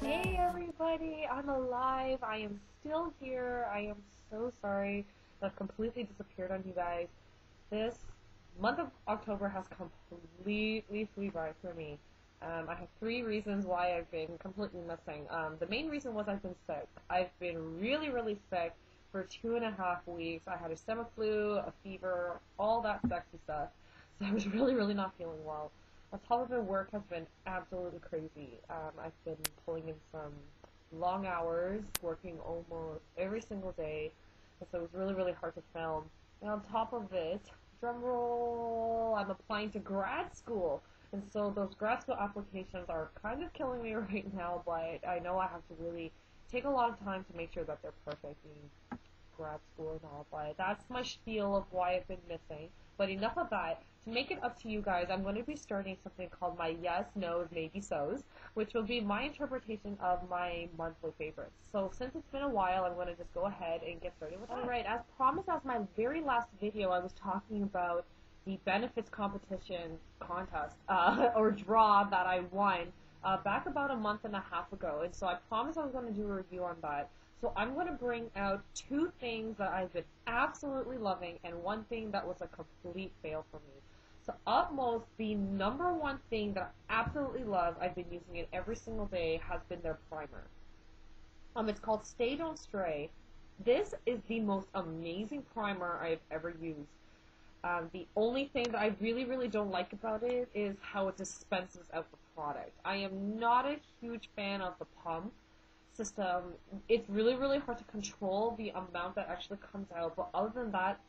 Hey everybody, I'm alive. I am still here. I am so sorry that completely disappeared on you guys. This month of October has completely flew by for me. I have three reasons why I've been completely missing. The main reason was I've been sick. I've been really sick for 2.5 weeks. I had a stomach flu, a fever, all that sexy stuff. So I was really not feeling well. On top of it, work has been absolutely crazy. I've been pulling in some long hours, working almost every single day, and so it was really hard to film. And on top of it, drum roll, I'm applying to grad school. And so those grad school applications are kind of killing me right now, but I know I have to really take a lot of time to make sure that they're perfect in grad school and all. But that's my spiel of why I've been missing. But enough of that. To make it up to you guys, I'm going to be starting something called my yes, no's, maybe so's, which will be my interpretation of my monthly favorites. So since it's been a while, I'm going to just go ahead and get started with that. Alright, as promised, as my very last video, I was talking about the benefits competition contest, or draw that I won back about a month and a half ago. And so I promised I was going to do a review on that. So I'm going to bring out two things that I've been absolutely loving and one thing that was a complete fail for me. So utmost, the number one thing that I absolutely love, I've been using it every single day, has been their primer. It's called Stay Don't Stray. This is the most amazing primer I've ever used. The only thing that I really don't like about it is how it dispenses out the product. I am not a huge fan of the pump system. It's really hard to control the amount that actually comes out, but other than that,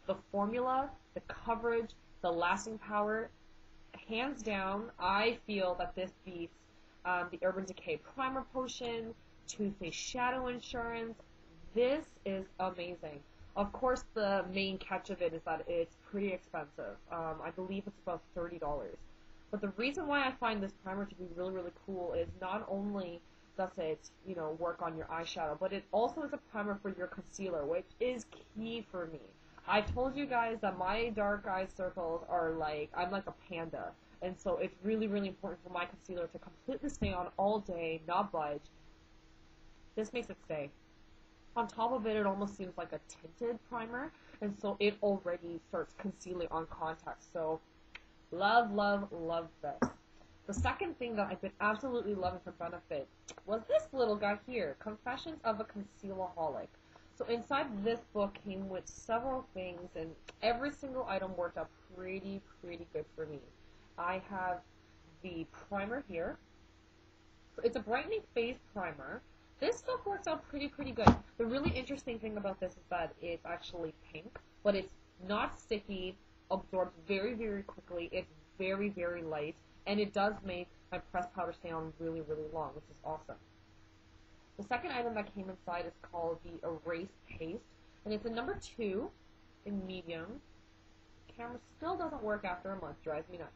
the formula, the coverage, the lasting power, hands down, I feel that this beats the Urban Decay Primer Potion, Too Faced Shadow Insurance. This is amazing. Of course, the main catch of it is that it's pretty expensive. I believe it's about $30. But the reason why I find this primer to be really cool is not only does it, work on your eyeshadow, but it also is a primer for your concealer, which is key for me. I told you guys that my dark eye circles are I'm like a panda. And so it's really important for my concealer to completely stay on all day, not budge. This makes it stay. On top of it, it almost seems like a tinted primer. And so it already starts concealing on contact. So love this. The second thing that I've been absolutely loving for benefit was this little guy here, Confessions of a Concealoholic. So inside this book came with several things, and every single item worked out pretty good for me. I have the primer here. So it's a brightening face primer. This stuff works out pretty good. The really interesting thing about this is that it's actually pink, but it's not sticky, absorbs very quickly. It's very light, and it does make my pressed powder stay on really long, which is awesome. The second item that came inside is called the Erase Paste, and it's a number 2 in medium. Camera still doesn't work after a month, drives me nuts.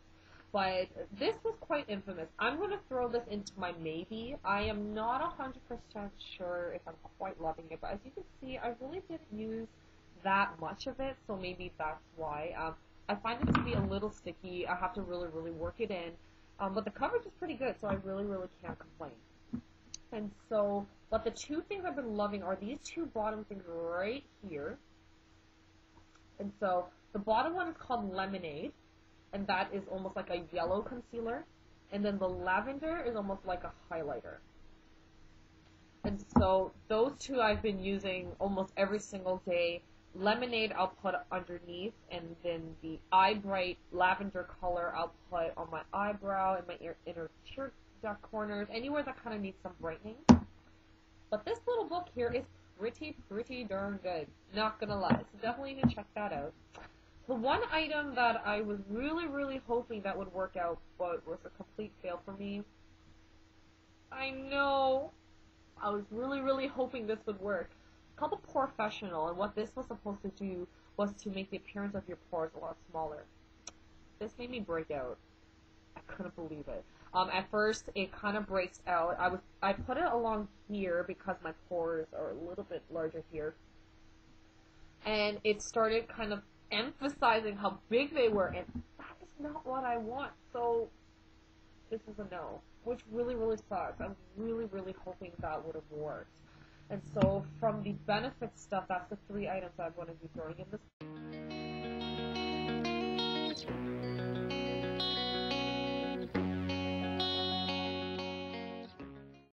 But this was quite infamous. I'm going to throw this into my maybe. I am not 100% sure if I'm quite loving it, but as you can see, I really didn't use that much of it, so maybe that's why. I find it to be a little sticky. I have to really work it in, but the coverage is pretty good, so I really can't complain. And so, but the two things I've been loving are these two bottom things right here. And so, the bottom one is called Lemonade, and that is almost like a yellow concealer. And then the lavender is almost like a highlighter. And so, those two I've been using almost every single day. Lemonade I'll put underneath, and then the Eye Bright lavender color I'll put on my eyebrow and my inner tear duct corners, anywhere that kind of needs some brightening. But this little book here is pretty darn good. Not gonna lie, so definitely need to check that out. The one item that I was really hoping that would work out, but was a complete fail for me. I know. I was really hoping this would work. It's called the PORE-fessional, and what this was supposed to do was to make the appearance of your pores a lot smaller. This made me break out. I couldn't believe it. At first, it kind of breaks out. I put it along here because my pores are a little bit larger here. And it started kind of emphasizing how big they were, and that is not what I want. So this is a no, which really, really sucks. I'm really, really hoping that would have worked. And so from the benefit stuff, that's the 3 items I'm going to be throwing in this.